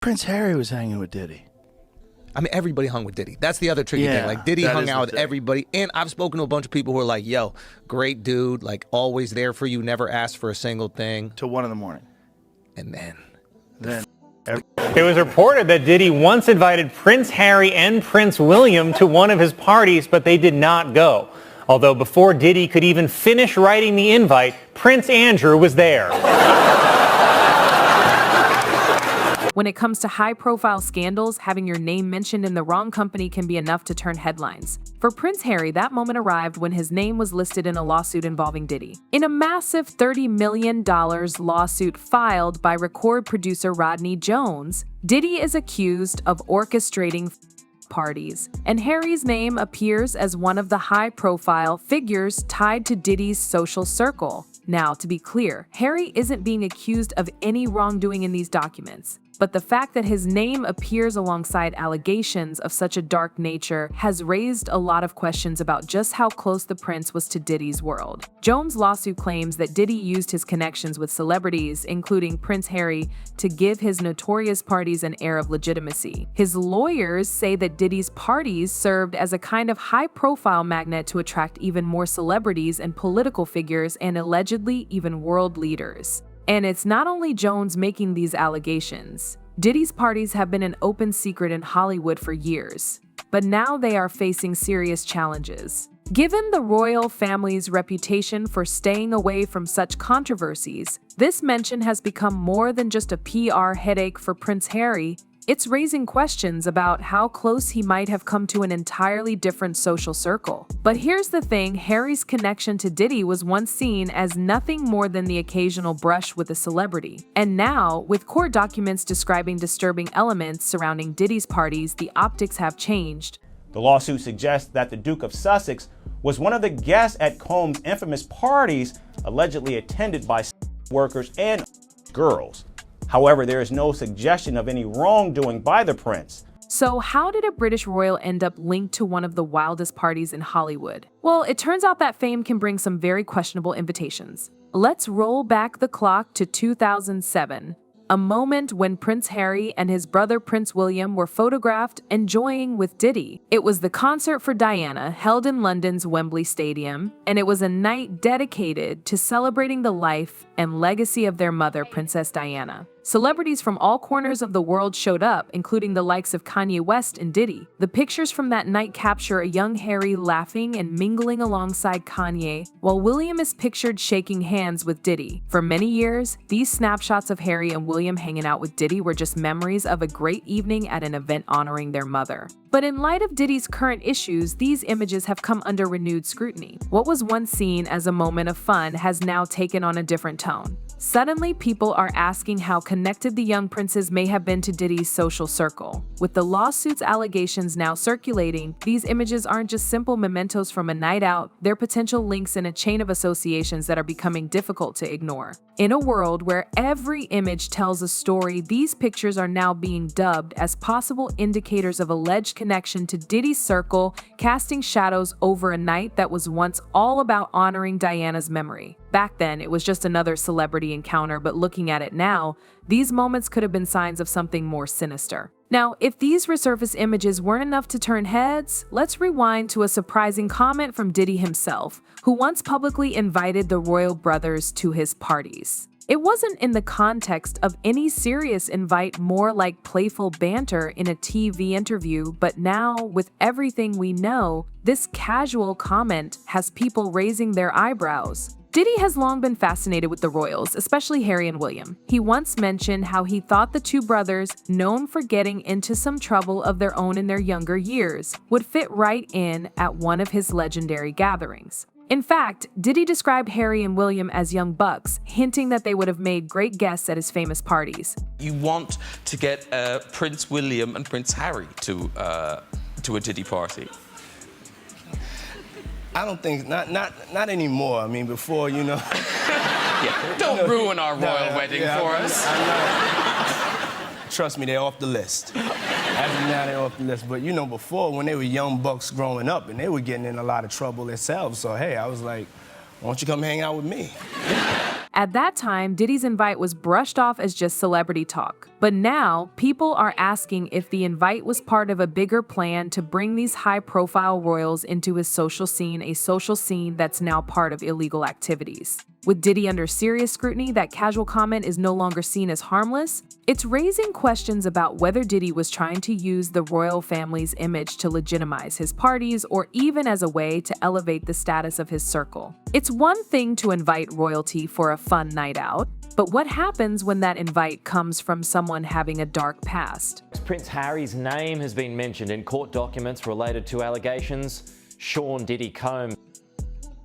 Prince Harry was hanging with Diddy. I mean, everybody hung with Diddy. That's the other tricky thing. Like, Diddy hung out with everybody. And I've spoken to a bunch of people who are like, yo, great dude, like, always there for you, never asked for a single thing. Till 1 in the morning. And then. It was reported that Diddy once invited Prince Harry and Prince William to one of his parties, but they did not go. Although before Diddy could even finish writing the invite, Prince Andrew was there. When it comes to high-profile scandals, having your name mentioned in the wrong company can be enough to turn headlines. For Prince Harry, that moment arrived when his name was listed in a lawsuit involving Diddy. In a massive $30 million lawsuit filed by record producer Rodney Jones, Diddy is accused of orchestrating parties, and Harry's name appears as one of the high-profile figures tied to Diddy's social circle. Now, to be clear, Harry isn't being accused of any wrongdoing in these documents, but the fact that his name appears alongside allegations of such a dark nature has raised a lot of questions about just how close the prince was to Diddy's world. Jones' lawsuit claims that Diddy used his connections with celebrities, including Prince Harry, to give his notorious parties an air of legitimacy. His lawyers say that Diddy's parties served as a kind of high-profile magnet to attract even more celebrities and political figures and allegedly even world leaders. And it's not only Jones making these allegations. Diddy's parties have been an open secret in Hollywood for years, but now they are facing serious challenges. Given the royal family's reputation for staying away from such controversies, this mention has become more than just a PR headache for Prince Harry. It's raising questions about how close he might have come to an entirely different social circle. But here's the thing, Harry's connection to Diddy was once seen as nothing more than the occasional brush with a celebrity. And now, with court documents describing disturbing elements surrounding Diddy's parties, the optics have changed. The lawsuit suggests that the Duke of Sussex was one of the guests at Combs' infamous parties, allegedly attended by workers and girls. However, there is no suggestion of any wrongdoing by the prince. So how did a British royal end up linked to one of the wildest parties in Hollywood? Well, it turns out that fame can bring some very questionable invitations. Let's roll back the clock to 2007, a moment when Prince Harry and his brother Prince William were photographed enjoying with Diddy. It was the concert for Diana, held in London's Wembley Stadium, and it was a night dedicated to celebrating the life and legacy of their mother, Princess Diana. Celebrities from all corners of the world showed up, including the likes of Kanye West and Diddy. The pictures from that night capture a young Harry laughing and mingling alongside Kanye, while William is pictured shaking hands with Diddy. For many years, these snapshots of Harry and William hanging out with Diddy were just memories of a great evening at an event honoring their mother. But in light of Diddy's current issues, these images have come under renewed scrutiny. What was once seen as a moment of fun has now taken on a different tone. Suddenly, people are asking how connected the young princes may have been to Diddy's social circle. With the lawsuit's allegations now circulating, these images aren't just simple mementos from a night out, they're potential links in a chain of associations that are becoming difficult to ignore. In a world where every image tells a story, these pictures are now being dubbed as possible indicators of alleged connection to Diddy's circle, casting shadows over a night that was once all about honoring Diana's memory. Back then, it was just another celebrity encounter, but looking at it now, these moments could have been signs of something more sinister. Now, if these resurfaced images weren't enough to turn heads, let's rewind to a surprising comment from Diddy himself, who once publicly invited the royal brothers to his parties. It wasn't in the context of any serious invite, more like playful banter in a TV interview, but now, with everything we know, this casual comment has people raising their eyebrows. Diddy has long been fascinated with the royals, especially Harry and William. He once mentioned how he thought the two brothers, known for getting into some trouble of their own in their younger years, would fit right in at one of his legendary gatherings. In fact, Diddy described Harry and William as young bucks, hinting that they would have made great guests at his famous parties. You want to get Prince William and Prince Harry to a Diddy party? I don't think, not anymore. I mean, before, you know. Yeah, don't ruin our royal wedding for us. Trust me, they're off the list. As of now, they're off the list. But, you know, before, when they were young bucks growing up, and they were getting in a lot of trouble themselves, so, hey, I was like, why don't you come hang out with me? At that time, Diddy's invite was brushed off as just celebrity talk. But now, people are asking if the invite was part of a bigger plan to bring these high-profile royals into his social scene, a social scene that's now part of illegal activities. With Diddy under serious scrutiny, that casual comment is no longer seen as harmless. It's raising questions about whether Diddy was trying to use the royal family's image to legitimize his parties or even as a way to elevate the status of his circle. It's one thing to invite royalty for a fun night out, but what happens when that invite comes from someone having a dark past? Prince Harry's name has been mentioned in court documents related to allegations Sean Diddy Combs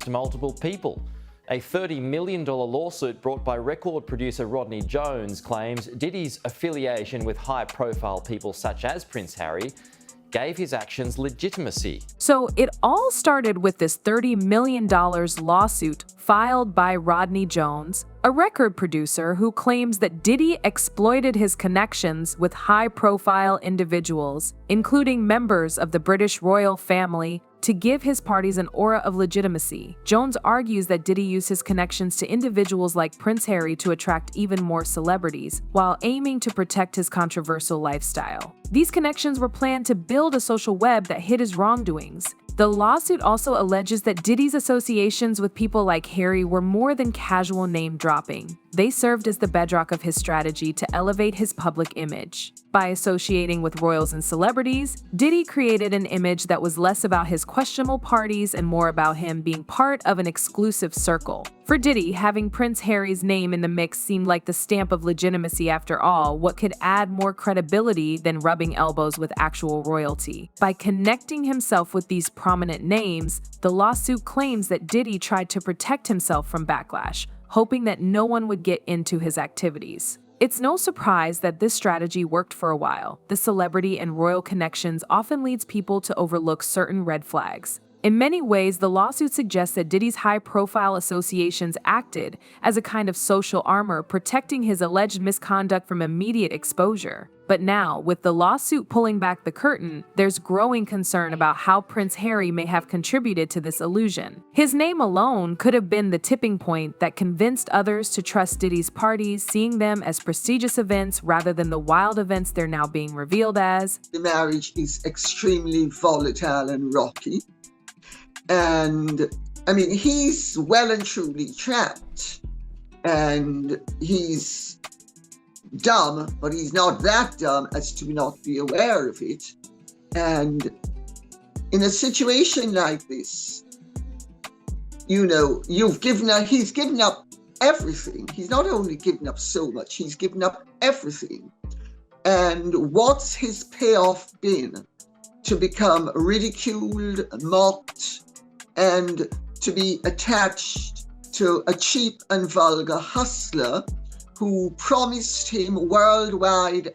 to multiple people. A $30 million lawsuit brought by record producer Rodney Jones claims Diddy's affiliation with high-profile people such as Prince Harry gave his actions legitimacy. So it all started with this $30 million lawsuit filed by Rodney Jones, a record producer who claims that Diddy exploited his connections with high-profile individuals, including members of the British royal family, to give his parties an aura of legitimacy. Jones argues that Diddy used his connections to individuals like Prince Harry to attract even more celebrities, while aiming to protect his controversial lifestyle. These connections were planned to build a social web that hid his wrongdoings. The lawsuit also alleges that Diddy's associations with people like Harry were more than casual name-dropping. They served as the bedrock of his strategy to elevate his public image. By associating with royals and celebrities, Diddy created an image that was less about his questionable parties and more about him being part of an exclusive circle. For Diddy, having Prince Harry's name in the mix seemed like the stamp of legitimacy after all, what could add more credibility than rubbing elbows with actual royalty. By connecting himself with these prominent names, the lawsuit claims that Diddy tried to protect himself from backlash, hoping that no one would get into his activities. It's no surprise that this strategy worked for a while. The celebrity and royal connections often leads people to overlook certain red flags. In many ways, the lawsuit suggests that Diddy's high-profile associations acted as a kind of social armor, protecting his alleged misconduct from immediate exposure. But now, with the lawsuit pulling back the curtain, there's growing concern about how Prince Harry may have contributed to this illusion. His name alone could have been the tipping point that convinced others to trust Diddy's parties, seeing them as prestigious events rather than the wild events they're now being revealed as. The marriage is extremely volatile and rocky. And I mean, he's well and truly trapped, and he's dumb, but he's not that dumb as to not be aware of it. And in a situation like this, you know, he's given up everything. He's not only given up so much, he's given up everything. And what's his payoff been? To become ridiculed, mocked, and to be attached to a cheap and vulgar hustler who promised him worldwide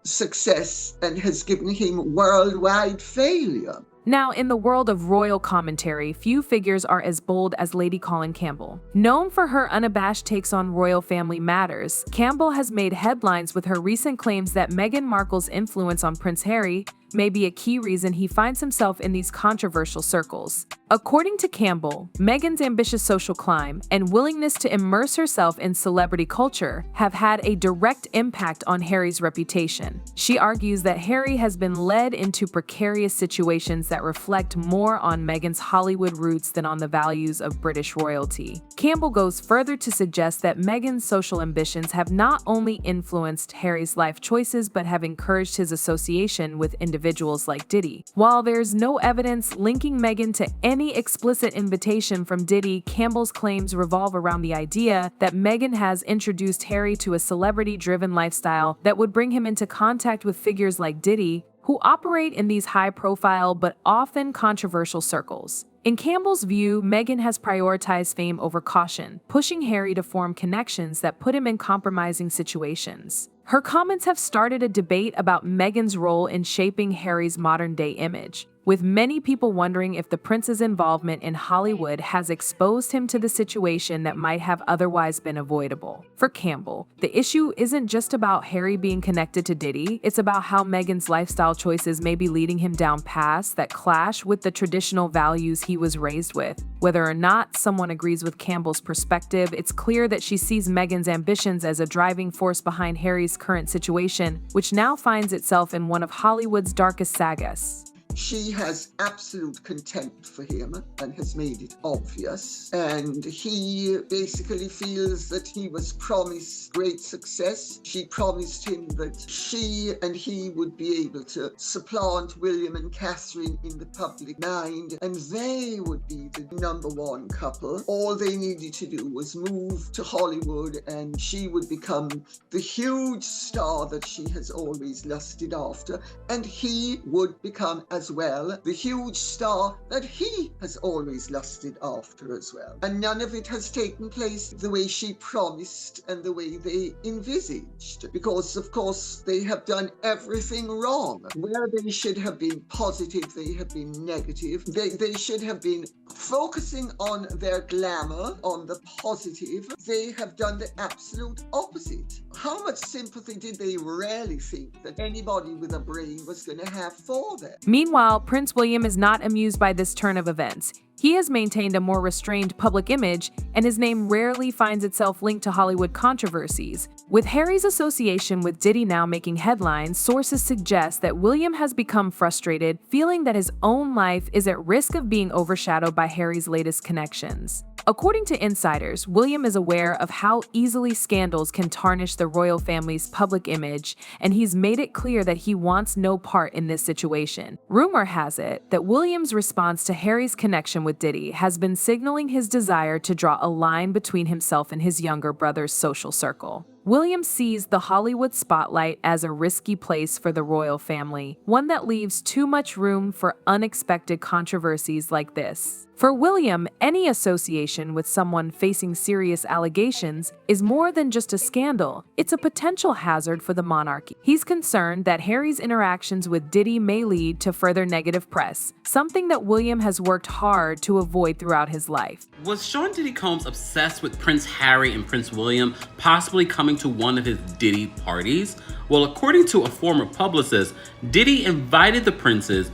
success and has given him worldwide failure. Now, in the world of royal commentary, few figures are as bold as Lady Colin Campbell. Known for her unabashed takes on royal family matters, Campbell has made headlines with her recent claims that Meghan Markle's influence on Prince Harry may be a key reason he finds himself in these controversial circles. According to Campbell, Meghan's ambitious social climb and willingness to immerse herself in celebrity culture have had a direct impact on Harry's reputation. She argues that Harry has been led into precarious situations that reflect more on Meghan's Hollywood roots than on the values of British royalty. Campbell goes further to suggest that Meghan's social ambitions have not only influenced Harry's life choices but have encouraged his association with individuals like Diddy. While there's no evidence linking Meghan to any explicit invitation from Diddy, Campbell's claims revolve around the idea that Meghan has introduced Harry to a celebrity-driven lifestyle that would bring him into contact with figures like Diddy, who operate in these high-profile but often controversial circles. In Campbell's view, Meghan has prioritized fame over caution, pushing Harry to form connections that put him in compromising situations. Her comments have started a debate about Meghan's role in shaping Harry's modern-day image. with many people wondering if the prince's involvement in Hollywood has exposed him to the situation that might have otherwise been avoidable. For Campbell, the issue isn't just about Harry being connected to Diddy, it's about how Meghan's lifestyle choices may be leading him down paths that clash with the traditional values he was raised with. Whether or not someone agrees with Campbell's perspective, it's clear that she sees Meghan's ambitions as a driving force behind Harry's current situation, which now finds itself in one of Hollywood's darkest sagas. She has absolute contempt for him and has made it obvious. And he basically feels that he was promised great success. She promised him that she and he would be able to supplant William and Catherine in the public mind, and they would be the #1 couple. All they needed to do was move to Hollywood and she would become the huge star that she has always lusted after, and he would become as well the huge star that he has always lusted after as well. And none of it has taken place the way she promised and the way they envisaged, because of course they have done everything wrong. Where they should have been positive, they have been negative. They should have been focusing on their glamour, on the positive. They have done the absolute opposite. How much sympathy did they really think that anybody with a brain was going to have for them? Meanwhile, Prince William is not amused by this turn of events. He has maintained a more restrained public image, and his name rarely finds itself linked to Hollywood controversies. With Harry's association with Diddy now making headlines, sources suggest that William has become frustrated, feeling that his own life is at risk of being overshadowed by Harry's latest connections. According to insiders, William is aware of how easily scandals can tarnish the royal family's public image, and he's made it clear that he wants no part in this situation. Rumor has it that William's response to Harry's connection with Diddy has been signaling his desire to draw a line between himself and his younger brother's social circle. William sees the Hollywood spotlight as a risky place for the royal family, one that leaves too much room for unexpected controversies like this. For William, any association with someone facing serious allegations is more than just a scandal, it's a potential hazard for the monarchy. He's concerned that Harry's interactions with Diddy may lead to further negative press, something that William has worked hard to avoid throughout his life. Was Sean Diddy Combs obsessed with Prince Harry and Prince William, possibly coming to one of his Diddy parties? Well, according to a former publicist, Diddy invited the princes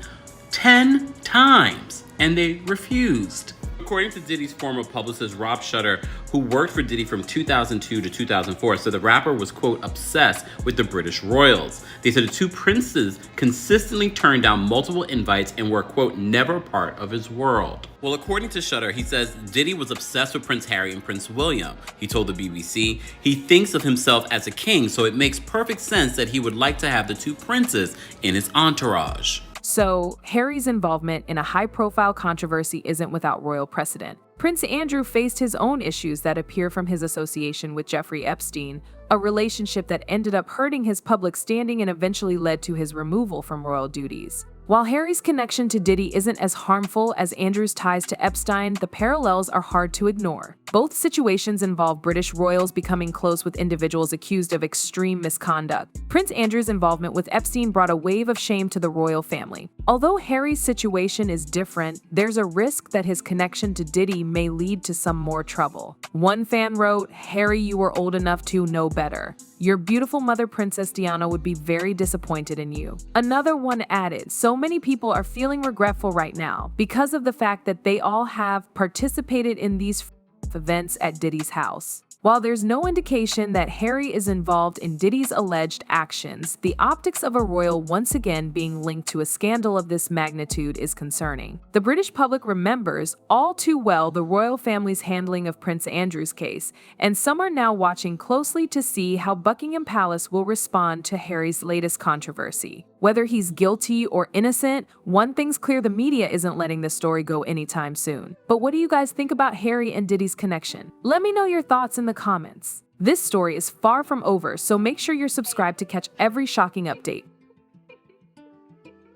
10 times and they refused. According to Diddy's former publicist, Rob Shutter, who worked for Diddy from 2002 to 2004, so the rapper was, quote, obsessed with the British royals. They said the two princes consistently turned down multiple invites and were, quote, never a part of his world. Well, according to Shutter, he says Diddy was obsessed with Prince Harry and Prince William. He told the BBC, he thinks of himself as a king, so it makes perfect sense that he would like to have the two princes in his entourage. So, Harry's involvement in a high-profile controversy isn't without royal precedent. Prince Andrew faced his own issues that appear from his association with Jeffrey Epstein, a relationship that ended up hurting his public standing and eventually led to his removal from royal duties. While Harry's connection to Diddy isn't as harmful as Andrew's ties to Epstein, the parallels are hard to ignore. Both situations involve British royals becoming close with individuals accused of extreme misconduct. Prince Andrew's involvement with Epstein brought a wave of shame to the royal family. Although Harry's situation is different, there's a risk that his connection to Diddy may lead to some more trouble. One fan wrote, "Harry, you were old enough to know better. Your beautiful mother, Princess Diana, would be very disappointed in you." Another one added, "So many people are feeling regretful right now because of the fact that they all have participated in these events at Diddy's house." While there's no indication that Harry is involved in Diddy's alleged actions, the optics of a royal once again being linked to a scandal of this magnitude is concerning. The British public remembers all too well the royal family's handling of Prince Andrew's case, and some are now watching closely to see how Buckingham Palace will respond to Harry's latest controversy. Whether he's guilty or innocent, one thing's clear: the media isn't letting this story go anytime soon. But what do you guys think about Harry and Diddy's connection? Let me know your thoughts in the comments. This story is far from over, so make sure you're subscribed to catch every shocking update.